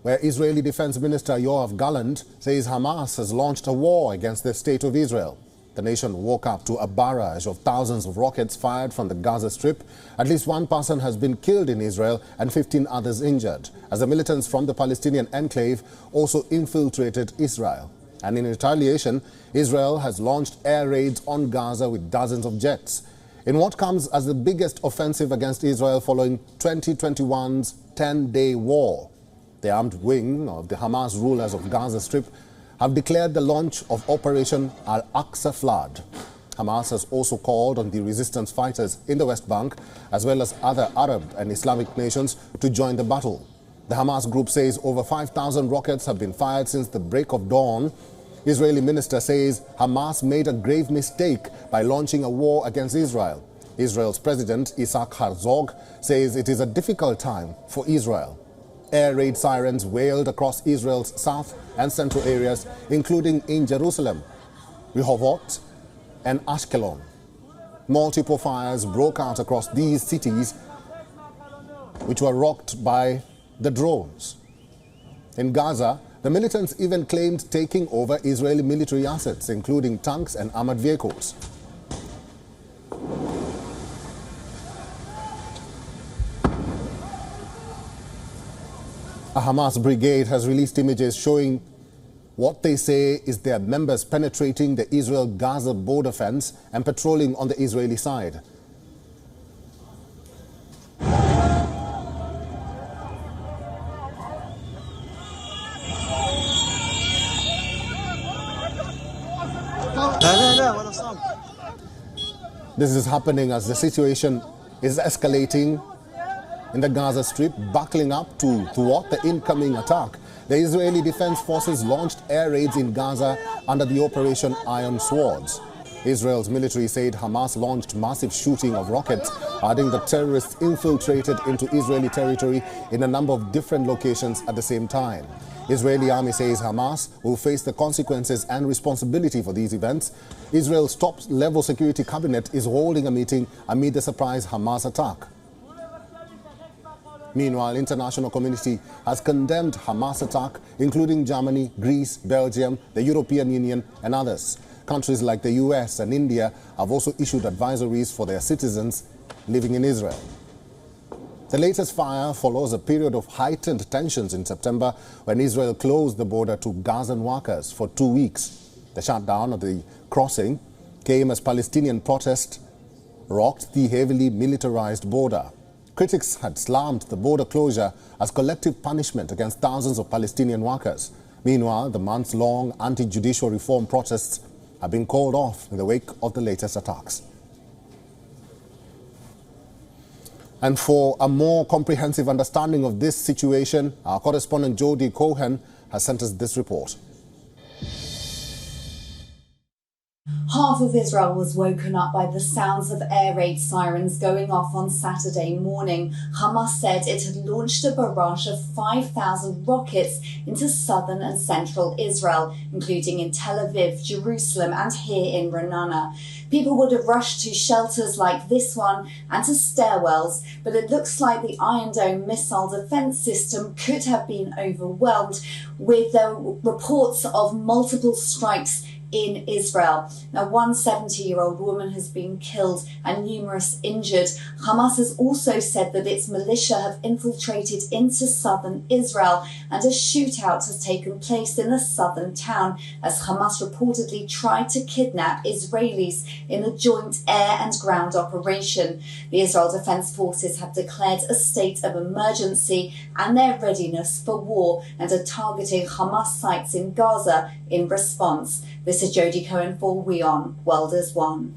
where Israeli Defense Minister Yoav Gallant says Hamas has launched a war against the state of Israel. The nation woke up to a barrage of thousands of rockets fired from the Gaza Strip. At least one person has been killed in Israel and 15 others injured, as the militants from the Palestinian enclave also infiltrated Israel. And in retaliation, Israel has launched air raids on Gaza with dozens of jets. In what comes as the biggest offensive against Israel following 2021's 10-day war, the armed wing of the Hamas rulers of Gaza Strip have declared the launch of Operation Al-Aqsa Flood. Hamas has also called on the resistance fighters in the West Bank, as well as other Arab and Islamic nations, to join the battle. The Hamas group says over 5,000 rockets have been fired since the break of dawn. Israeli minister says Hamas made a grave mistake by launching a war against Israel. Israel's president, Isaac Herzog, says it is a difficult time for Israel. Air raid sirens wailed across Israel's south and central areas, including in Jerusalem, Rehovot, and Ashkelon. Multiple fires broke out across these cities, which were rocked by the drones. In Gaza, the militants even claimed taking over Israeli military assets, including tanks and armored vehicles. A Hamas brigade has released images showing what they say is their members penetrating the Israel-Gaza border fence and patrolling on the Israeli side. This is happening as the situation is escalating in the Gaza Strip, buckling up to thwart the incoming attack. The Israeli Defense Forces launched air raids in Gaza under the Operation Iron Swords. Israel's military said Hamas launched massive shooting of rockets, adding that terrorists infiltrated into Israeli territory in a number of different locations at the same time. Israeli army says Hamas will face the consequences and responsibility for these events. Israel's top-level security cabinet is holding a meeting amid the surprise Hamas attack. Meanwhile, international community has condemned Hamas attack, including Germany, Greece, Belgium, the European Union and others. Countries like the US and India have also issued advisories for their citizens living in Israel. The latest fire follows a period of heightened tensions in September when Israel closed the border to Gazan workers for 2 weeks. The shutdown of the crossing came as Palestinian protest rocked the heavily militarized border. Critics had slammed the border closure as collective punishment against thousands of Palestinian workers. Meanwhile, the months-long anti-judicial reform protests have been called off in the wake of the latest attacks. And for a more comprehensive understanding of this situation, our correspondent Jody Cohen has sent us this report. Half of Israel was woken up by the sounds of air raid sirens going off on Saturday morning. Hamas said it had launched a barrage of 5,000 rockets into southern and central Israel, including in Tel Aviv, Jerusalem and here in Ra'anana. People would have rushed to shelters like this one and to stairwells, but it looks like the Iron Dome missile defense system could have been overwhelmed with reports of multiple strikes in Israel. Now, one 70-year-old woman has been killed and numerous injured. Hamas has also said that its militia have infiltrated into southern Israel and a shootout has taken place in a southern town as Hamas reportedly tried to kidnap Israelis in a joint air and ground operation. The Israel Defense Forces have declared a state of emergency and their readiness for war and are targeting Hamas sites in Gaza in response. This is Jody Cohen for WION World as One.